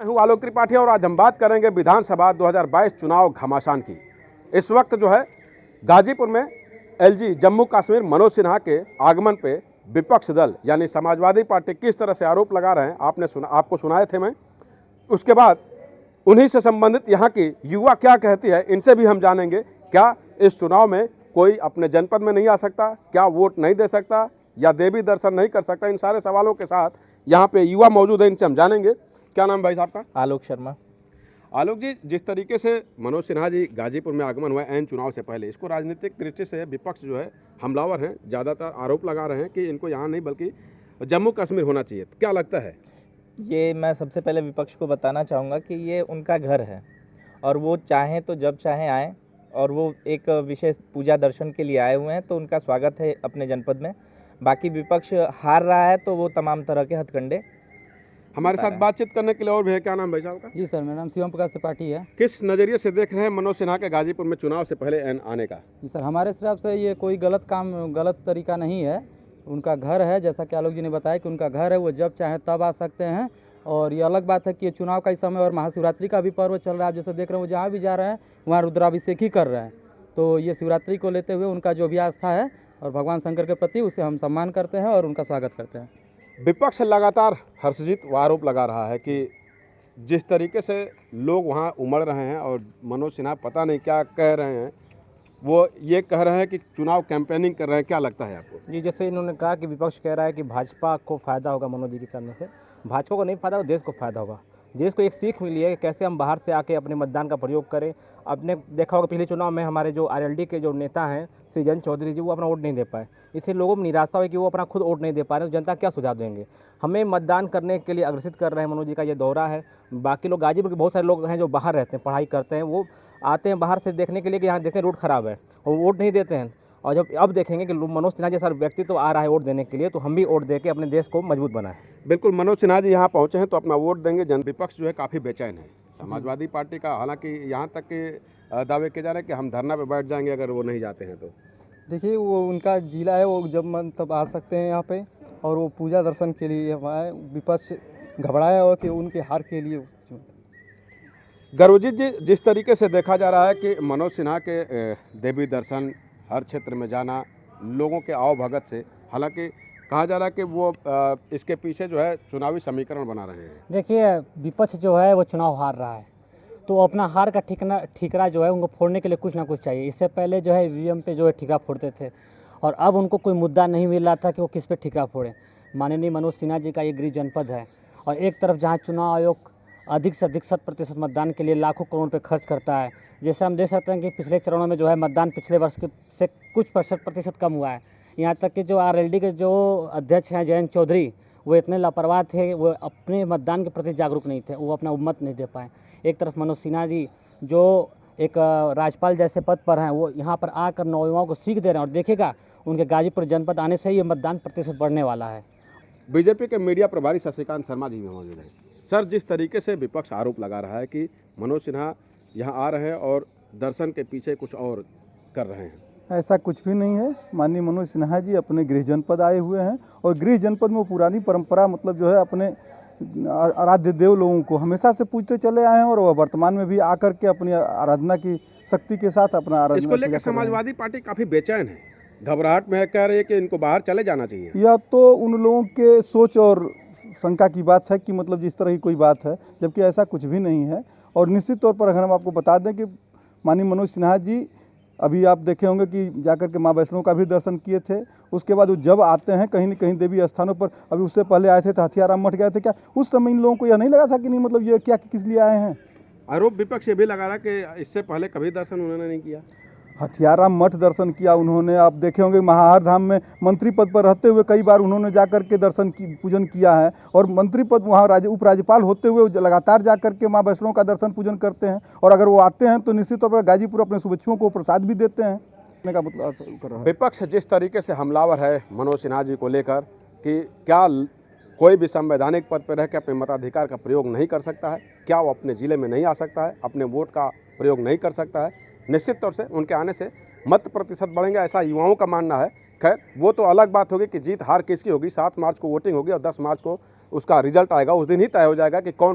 हूँ आलोक त्रिपाठी और आज हम बात करेंगे विधानसभा 2022 चुनाव घमासान की। इस वक्त जो है गाजीपुर में एलजी जम्मू कश्मीर मनोज सिन्हा के आगमन पे विपक्ष दल यानी समाजवादी पार्टी किस तरह से आरोप लगा रहे हैं आपको सुनाए थे मैं। उसके बाद उन्हीं से संबंधित यहाँ की युवा क्या कहती है, इनसे भी हम जानेंगे। क्या इस चुनाव में कोई अपने जनपद में नहीं आ सकता, क्या वोट नहीं दे सकता या देवी दर्शन नहीं कर सकता, इन सारे सवालों के साथ यहाँ पे युवा मौजूद है, इनसे हम जानेंगे। क्या नाम भाई साहब का? आलोक शर्मा। आलोक जी, जिस तरीके से मनोज सिन्हा जी गाजीपुर में आगमन हुआ एन चुनाव से पहले, इसको राजनीतिक दृष्टि से विपक्ष जो है हमलावर हैं, ज़्यादातर आरोप लगा रहे हैं कि इनको यहाँ नहीं बल्कि जम्मू कश्मीर होना चाहिए। तो क्या लगता है? ये मैं सबसे पहले विपक्ष को बताना चाहूँगा कि ये उनका घर है और वो चाहें तो जब चाहें आएँ, और वो एक विशेष पूजा दर्शन के लिए आए हुए हैं तो उनका स्वागत है अपने जनपद में। बाकी विपक्ष हार रहा है तो वो तमाम तरह के हथकंडे हमारे साथ बातचीत करने के लिए और भी है। क्या नाम भाई साहब का? जी सर, मेरा नाम शिवम प्रकाश त्रिपाठी है। किस नज़रिए से देख रहे हैं मनोज सिन्हा के गाजीपुर में चुनाव से पहले आने का? जी सर, हमारे हिसाब से ये कोई गलत तरीका नहीं है। उनका घर है, जैसा कि आलोक जी ने बताया कि उनका घर है, वो जब चाहे तब आ सकते हैं। और ये अलग बात है कि ये चुनाव का इस समय और महाशिवरात्रि का भी पर्व चल रहा है। आप जैसे देख रहे हैं वो जहाँ भी जा रहे हैं वहाँ रुद्राभिषेक ही कर रहे हैं। तो ये शिवरात्रि को लेते हुए उनका जो भी आस्था है और भगवान शंकर के प्रति, उसे हम सम्मान करते हैं और उनका स्वागत करते हैं। विपक्ष लगातार हर्षजीत आरोप लगा रहा है कि जिस तरीके से लोग वहां उमड़ रहे हैं और मनोज सिन्हा पता नहीं क्या कह रहे हैं, वो ये कह रहे हैं कि चुनाव कैंपेनिंग कर रहे हैं। क्या लगता है आपको? जी, जैसे इन्होंने कहा कि विपक्ष कह रहा है कि भाजपा को फ़ायदा होगा मनोज जी के करने से। भाजपा को नहीं फ़ायदा होगा, देश को फ़ायदा होगा। देश को एक सीख मिली है कि कैसे हम बाहर से आके अपने मतदान का प्रयोग करें। आपने देखा होगा पिछले चुनाव में हमारे जो आरएलडी के जो नेता हैं सृजन चौधरी जी, वो अपना वोट नहीं दे पाए। इससे लोगों में निराशा हुई कि वो अपना खुद वोट नहीं दे पा रहे, तो जनता क्या सुझाव देंगे? हमें मतदान करने के लिए अग्रसित कर रहे हैं। मनोज जी का ये दौरा है। बाकी लोग गाजीपुर के बहुत सारे लोग हैं जो बाहर रहते हैं, पढ़ाई करते हैं, वो आते हैं बाहर से देखने के लिए कि यहाँ देखें रोड ख़राब है, और वोट नहीं देते हैं। और जब अब देखेंगे कि मनोज सिन्हा जैसा व्यक्ति तो आ रहा है वोट देने के लिए, तो हम भी वोट दे के अपने देश को मजबूत बनाएं। बिल्कुल, मनोज सिन्हा जी यहाँ पहुँचे हैं तो अपना वोट देंगे। जन विपक्ष जो है काफ़ी बेचैन है समाजवादी पार्टी का। हालांकि यहाँ तक के दावे किए जा रहे हैं कि हम धरना पे बैठ जाएंगे अगर वो नहीं जाते हैं तो। देखिए, वो उनका जिला है, वो जब मन तब आ सकते हैं यहाँ पे, और वो पूजा दर्शन के लिए हमारे विपक्ष घबराया हो कि उनके हार के लिए। गर्वजीत जी, जिस तरीके से देखा जा रहा है कि मनोज सिन्हा के देवी दर्शन, हर क्षेत्र में जाना, लोगों के आओ भगत से, हालांकि कहा जा रहा है कि वो इसके पीछे जो है चुनावी समीकरण बना रहे हैं। देखिए, विपक्ष जो है वो चुनाव हार रहा है, तो अपना हार का ठीकरा जो है उनको फोड़ने के लिए कुछ ना कुछ चाहिए। इससे पहले जो है ईवीएम पे जो है ठीकरा फोड़ते थे, और अब उनको कोई मुद्दा नहीं मिल रहा था कि वो किस पे ठीकरा फोड़े। माननीय मनोज सिन्हा जी का ये गृह जनपद है, और एक तरफ जहाँ चुनाव आयोग अधिक से अधिक 100% मतदान के लिए लाखों करोड़ रुपये खर्च करता है। जैसे हम देख सकते हैं कि पिछले चरणों में जो है मतदान पिछले वर्ष के से कुछ प्रतिशत कम हुआ है। यहाँ तक कि जो आरएलडी के जो अध्यक्ष हैं जयंत चौधरी, वो इतने लापरवाह थे, वो अपने मतदान के प्रति जागरूक नहीं थे, वो अपना मत नहीं दे पाए। एक तरफ मनोज सिन्हा जी जो एक राज्यपाल जैसे पद पर हैं, वो यहाँ पर आकर नौयुवाओं को सीख दे रहे हैं, और देखिएगा उनके गाजीपुर जनपद आने से ही ये मतदान प्रतिशत बढ़ने वाला है। बीजेपी के मीडिया प्रभारी शशिकांत शर्मा जी भी मौजूद हैं। सर, जिस तरीके से विपक्ष आरोप लगा रहा है कि मनोज सिन्हा यहाँ आ रहे हैं और दर्शन के पीछे कुछ और कर रहे हैं, ऐसा कुछ भी नहीं है। माननीय मनोज सिन्हा जी अपने गृह जनपद आए हुए हैं, और गृह जनपद में वो पुरानी परंपरा मतलब जो है अपने आराध्य देव लोगों को हमेशा से पूजते चले आए हैं, और वह वर्तमान में भी आकर के अपनी आराधना की शक्ति के साथ अपना आराधना। इसको लेकर समाजवादी पार्टी काफ़ी बेचैन है, घबराहट में है, कह रही है कि इनको बाहर चले जाना चाहिए। यह तो उन लोगों के सोच और शंका की बात है कि मतलब जिस तरह की कोई बात है, जबकि ऐसा कुछ भी नहीं है। और निश्चित तौर पर अगर हम आपको बता दें कि माननीय मनोज सिन्हा जी अभी आप देखे होंगे कि जाकर के माँ वैष्णो का भी दर्शन किए थे। उसके बाद वो जब आते हैं कहीं न कहीं देवी स्थानों पर, अभी उससे पहले आए थे तो हथियाराम मठ गए थे। क्या उस समय इन लोगों को यह नहीं लगा था कि नहीं मतलब ये क्या किस लिए आए हैं? आरोप विपक्ष ये भी लगा रहा कि इससे पहले कभी दर्शन उन्होंने नहीं किया। हथियाराम मठ दर्शन किया उन्होंने। आप देखे होंगे महाहर धाम में मंत्री पद पर रहते हुए कई बार उन्होंने जाकर के पूजन किया है, और मंत्री पद वहाँ उपराज्यपाल होते हुए लगातार जाकर के माँ वैष्णो का दर्शन पूजन करते हैं। और अगर वो आते हैं तो निश्चित तौर पर गाजीपुर अपने शुभेच्छुओं को प्रसाद भी देते हैं। का मतलब कर रहा है विपक्ष जिस तरीके से हमलावर है मनोज सिन्हा जी को लेकर कि क्या कोई भी संवैधानिक पद पर रह के अपने मताधिकार का प्रयोग नहीं कर सकता है, क्या वो अपने ज़िले में नहीं आ सकता है, अपने वोट का प्रयोग नहीं कर सकता है। निश्चित तौर से उनके आने से मत प्रतिशत बढ़ेंगे, ऐसा युवाओं का मानना है। खैर, वो तो अलग बात होगी कि जीत हार किसकी होगी। 7 मार्च को वोटिंग होगी और 10 मार्च को उसका रिजल्ट आएगा, उस दिन ही तय हो जाएगा कि कौन